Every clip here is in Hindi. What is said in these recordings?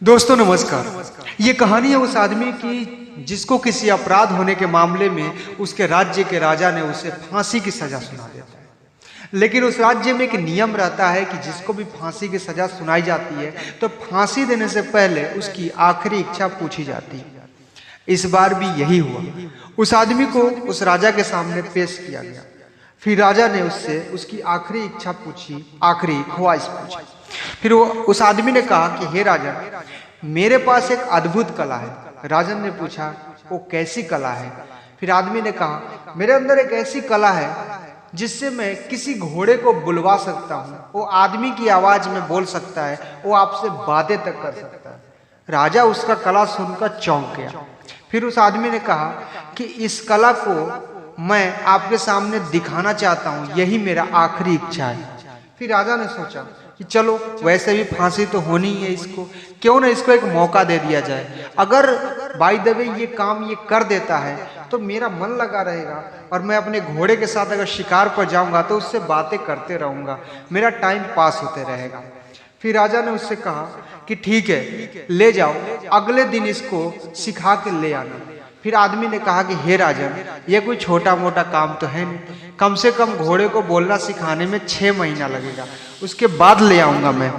दोस्तों नमस्कार। ये कहानी है उस आदमी की जिसको किसी अपराध होने के मामले में उसके राज्य के राजा ने उसे फांसी की सजा सुना देता है। लेकिन उस राज्य में एक नियम रहता है कि जिसको भी फांसी की सजा सुनाई जाती है तो फांसी देने से पहले उसकी आखिरी इच्छा पूछी जाती है। इस बार भी यही हुआ। उस आदमी को उस राजा के सामने पेश किया गया। फिर राजा ने उससे उसकी आखिरी इच्छा पूछी, आखिरी ख्वाहिश पूछी। फिर वो उस आदमी ने कहा कि हे राजा, मेरे पास एक अद्भुत कला है। राजन ने पूछा, वो कैसी कला है? फिर आदमी ने कहा, मेरे अंदर एक ऐसी कला है जिससे मैं किसी घोड़े को बुलवा सकता हूँ। वो आदमी की आवाज में बोल सकता है, वो आपसे बातें तक कर सकता है। राजा उसका कला सुनकर चौंक गया। फिर उस आदमी ने कहा कि इस कला को मैं आपके सामने दिखाना चाहता हूँ, यही मेरा आखिरी इच्छा है। फिर राजा ने सोचा कि चलो वैसे भी फांसी तो होनी ही है, इसको क्यों ना इसको एक मौका दे दिया जाए। अगर बाय द वे ये काम ये कर देता है तो मेरा मन लगा रहेगा और मैं अपने घोड़े के साथ अगर शिकार पर जाऊंगा तो उससे बातें करते रहूंगा, मेरा टाइम पास होते रहेगा। फिर राजा ने उससे कहा कि ठीक है, ले जाओ, अगले दिन इसको सिखा के ले आना। फिर आदमी ने कहा कि हे राजन, ये कोई छोटा मोटा काम तो है नहीं, कम से कम घोड़े को बोलना सिखाने में 6 महीना लगेगा, उसके बाद ले आऊंगा मैं।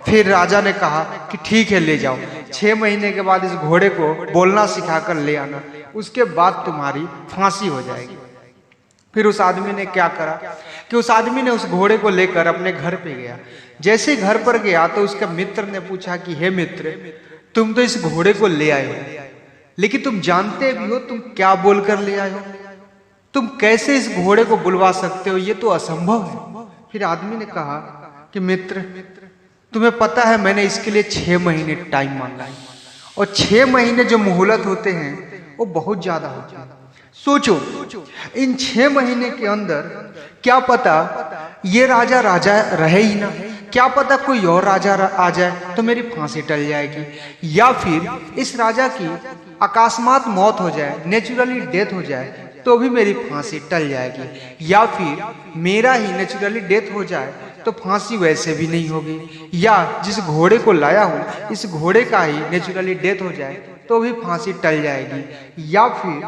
फिर राजा ने कहा कि ठीक है, ले जाओ, 6 महीने के बाद इस घोड़े को बोलना सिखाकर ले आना, उसके बाद तुम्हारी फांसी हो जाएगी। फिर उस आदमी ने क्या करा कि उस आदमी ने उस घोड़े को लेकर अपने घर पे गया। जैसे ही घर पर गया तो उसके मित्र ने पूछा कि हे मित्र, तुम तो इस घोड़े को ले आए हो, लेकिन तुम जानते भी हो तुम क्या बोलकर ले आए हो? तुम कैसे इस घोड़े को बुलवा सकते हो? ये तो असंभव है। फिर आदमी ने कहा कि मित्र, तुम्हें पता है मैंने इसके लिए 6 महीने टाइम मांगा है, और 6 महीने जो मोहलत होते हैं वो बहुत ज्यादा होते हैं। सोचो, इन 6 महीने के अंदर क्या पता ये राजा राजा रहे ही ना, क्या पता कोई और राजा आ जाए तो मेरी फांसी टल जाएगी, या फिर इस राजा की अकस्मात मौत हो जाए, नेचुरली डेथ हो जाए तो भी मेरी फांसी टल जाएगी, या फिर मेरा ही नेचुरली डेथ हो जाए तो फांसी वैसे भी नहीं होगी, या जिस घोड़े को लाया हूँ इस घोड़े का ही नेचुरली डेथ हो जाए तो भी फांसी टल जाएगी, या फिर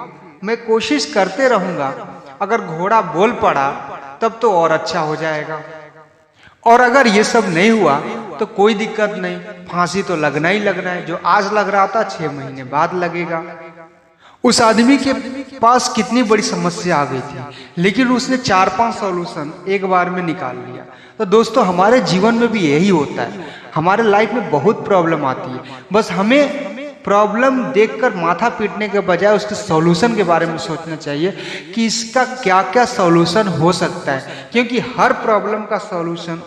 मैं कोशिश करते रहूंगा, अगर घोड़ा बोल पड़ा तब तो और अच्छा हो जाएगा, और अगर ये सब नहीं हुआ तो कोई दिक्कत नहीं, फांसी तो लगना ही लगना है, जो आज लग रहा था 6 महीने बाद लगेगा। उस आदमी के पास कितनी बड़ी समस्या आ गई थी, लेकिन उसने 4-5 सॉल्यूशन एक बार में निकाल लिया। तो दोस्तों हमारे जीवन में भी यही होता है, हमारे लाइफ में बहुत प्रॉब्लम आती है, बस हमें प्रॉब्लम देखकर माथा पीटने के बजाय उसके सॉल्यूशन के बारे में सोचना चाहिए कि इसका क्या क्या सॉल्यूशन हो सकता है, क्योंकि हर प्रॉब्लम का सॉल्यूशन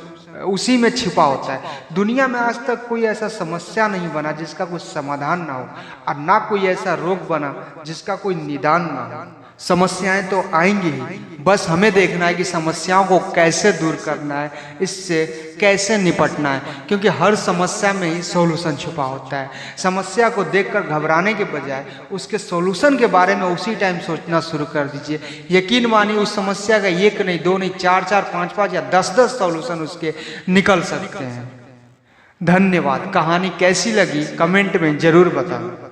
उसी में छिपा होता है। दुनिया में आज तक कोई ऐसा समस्या नहीं बना जिसका कोई समाधान ना हो, और ना कोई ऐसा रोग बना जिसका कोई निदान ना हो। समस्याएं तो आएंगी ही, बस हमें देखना है कि समस्याओं को कैसे दूर करना है, इससे कैसे निपटना है, क्योंकि हर समस्या में ही सॉल्यूशन छुपा होता है। समस्या को देखकर घबराने के बजाय उसके सॉल्यूशन के बारे में उसी टाइम सोचना शुरू कर दीजिए। यकीन मानिए उस समस्या का 1 नहीं, 2 नहीं, 4-4, 5-5 या 10-10 सॉल्यूशन उसके निकल सकते हैं। धन्यवाद। कहानी कैसी लगी कमेंट में जरूर बताएं।